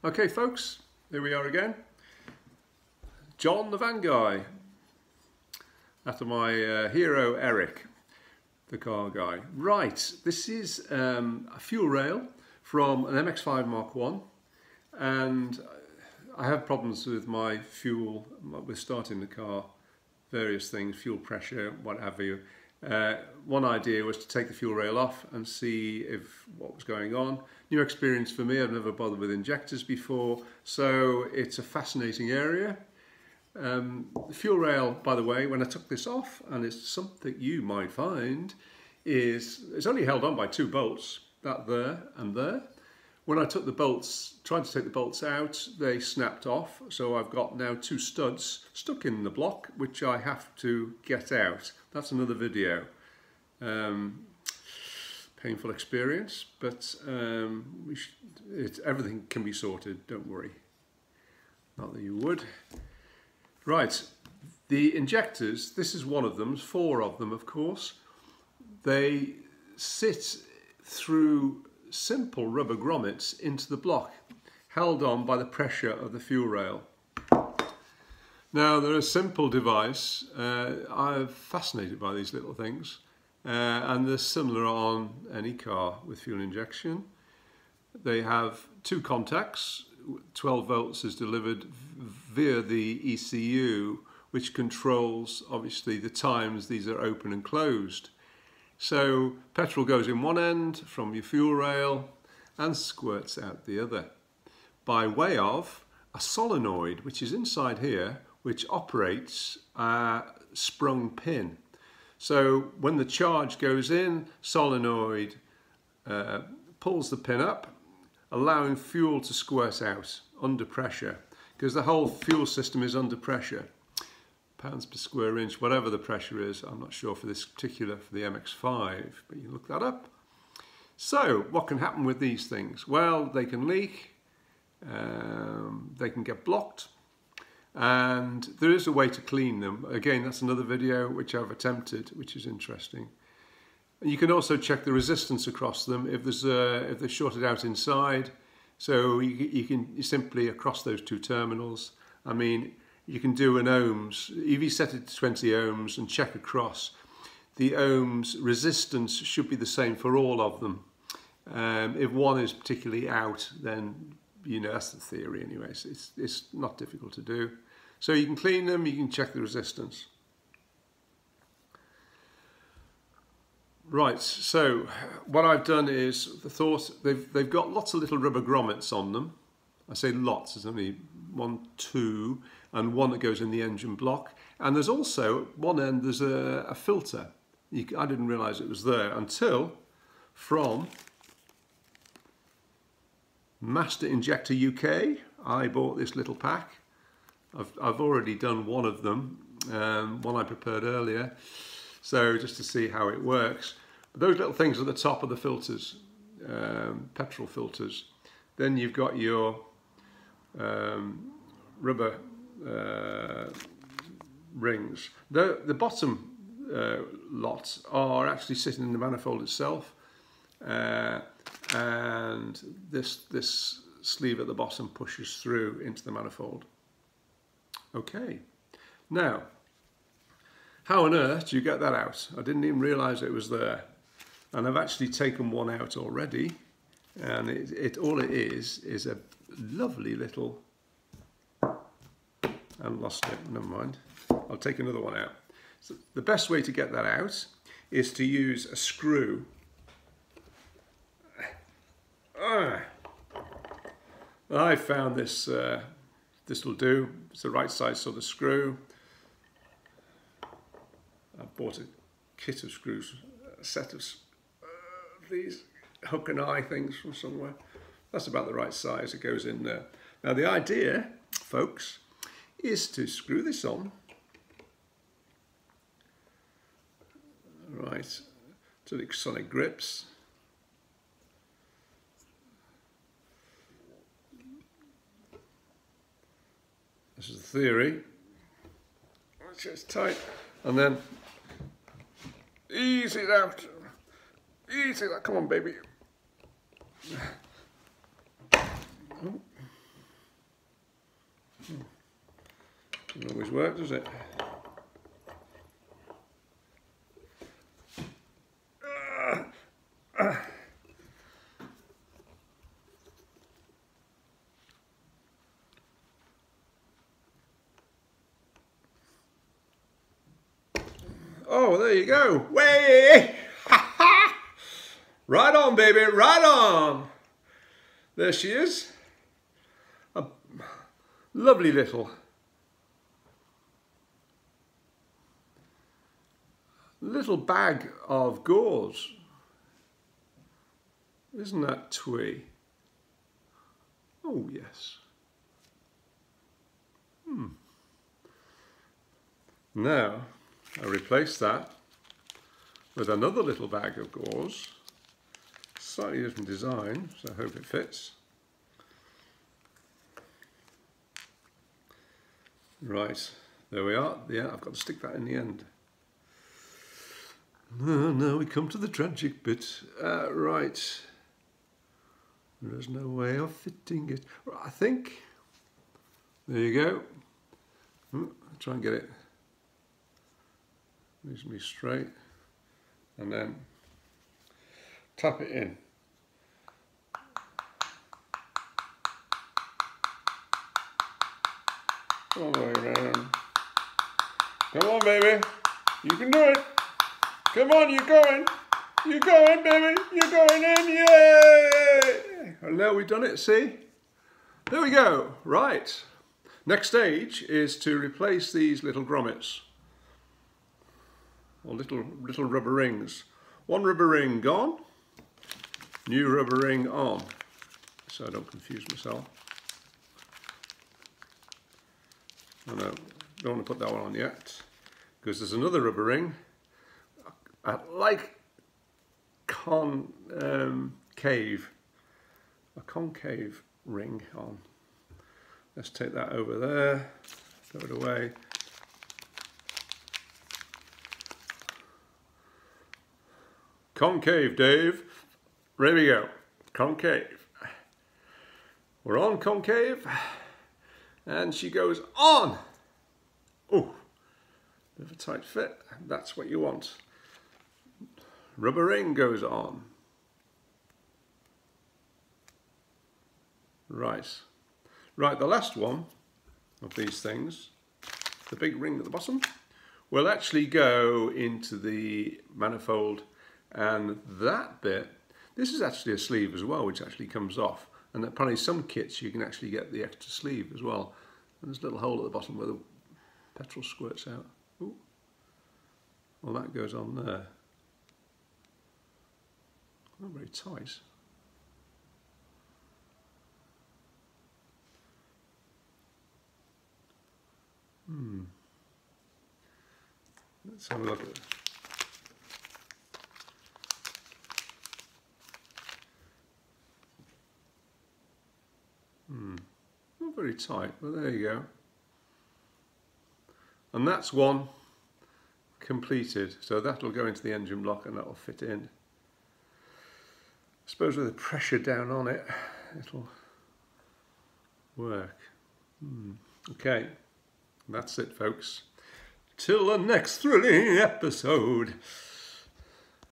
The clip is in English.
Okay folks, here we are again. John the van guy. After my hero Eric, the car guy. Right, this is a fuel rail from an mx5 Mark 1, and I have problems with my fuel, with starting the car, various things, fuel pressure, what have you. One idea was to take the fuel rail off and see what was going on. New experience for me, I've never bothered with injectors before, so it's a fascinating area. The fuel rail, by the way, when I took this off, and it's something you might find, is it's only held on by two bolts, that there and there. When I took the bolts, tried to take the bolts out, they snapped off, so I've got now two studs stuck in the block, which I have to get out. That's another video. Painful experience, but everything can be sorted, don't worry. Not that you would. Right, the injectors, this is one of them, 4 of them of course. They sit through simple rubber grommets into the block, held on by the pressure of the fuel rail. Now they're a simple device. I'm fascinated by these little things, and they're similar on any car with fuel injection. They have 2 contacts. 12 volts is delivered via the ECU, which controls obviously the times these are open and closed. So petrol goes in one end from your fuel rail and squirts out the other by way of a solenoid which is inside here, which operates a sprung pin. So when the charge goes in, solenoid pulls the pin up, allowing fuel to squirt out under pressure, because the whole fuel system is under pressure. Pounds per square inch, whatever the pressure is, I'm not sure for this particular, for the mx5, but you look that up. So what can happen with these things? Well, they can leak, they can get blocked, and there is a way to clean them. Again, that's another video which I've attempted, which is interesting. And you can also check the resistance across them if they're shorted out inside. So you can simply across those 2 terminals. I mean, you can do an ohms. If you set it to 20 ohms and check across, the ohms resistance should be the same for all of them. If one is particularly out, then you know that's the theory anyway. So it's not difficult to do. So you can clean them. You can check the resistance. Right, so what I've done is they've got lots of little rubber grommets on them. I say lots, there's only 1, 2, and one that goes in the engine block. And there's also, one end, there's a filter. I didn't realise it was there until from Master Injector UK, I bought this little pack. I've already done one of them, one I prepared earlier. So just to see how it works. But those little things at the top are the filters, petrol filters. Then you've got your rubber rings. The bottom lots are actually sitting in the manifold itself, and this sleeve at the bottom pushes through into the manifold. Okay, now how on earth do you get that out? I didn't even realise it was there. And I've actually taken one out already. And all it is a lovely little... I lost it, never mind. I'll take another one out. So the best way to get that out is to use a screw. I found this, this will do. It's the right size sort of screw. I bought a kit of screws, a set of these hook and eye things from somewhere. That's about the right size, it goes in there. Now the idea, folks, is to screw this on, right, to the sonic grips. This is the theory. It's just tight. And then ease it out. Ease it out. Come on, baby. Doesn't always work, does it? Oh, there you go. Way! Ha ha! Right on, baby, right on. There she is. A lovely little bag of gauze. Isn't that twee? Oh, yes. Now, I replace that with another little bag of gauze. Slightly different design, so I hope it fits. Right, there we are. Yeah, I've got to stick that in the end. Now we come to the tragic bit. Right. There's no way of fitting it. I think. There you go. I'll try and get it reasonably straight. And then tap it in. All the way around. Come on, baby. You can do it. Come on, you're going. You're going, baby. You're going in. Yay! And now we've done it, see? There we go. Right. Next stage is to replace these little grommets. Or little rubber rings. One rubber ring gone. New rubber ring on. So I don't confuse myself. Oh no, don't want to put that one on yet, because there's another rubber ring, like concave, a concave ring on. Let's take that over there, throw it away. Concave, Dave. There we go, concave. We're on concave. And she goes on. Oh, bit of a tight fit. That's what you want. Rubber ring goes on. Right. Right, the last one of these things, the big ring at the bottom, will actually go into the manifold, and that bit, this is actually a sleeve as well, which actually comes off. And apparently some kits you can actually get the extra sleeve as well. And there's a little hole at the bottom where the petrol squirts out. Ooh. Well, that goes on there. Not very tight. Let's have a look at it. Not very tight, but there you go. And that's one completed. So that'll go into the engine block and that'll fit in. I suppose with the pressure down on it, it'll work. Okay, that's it, folks. Till the next thrilling episode.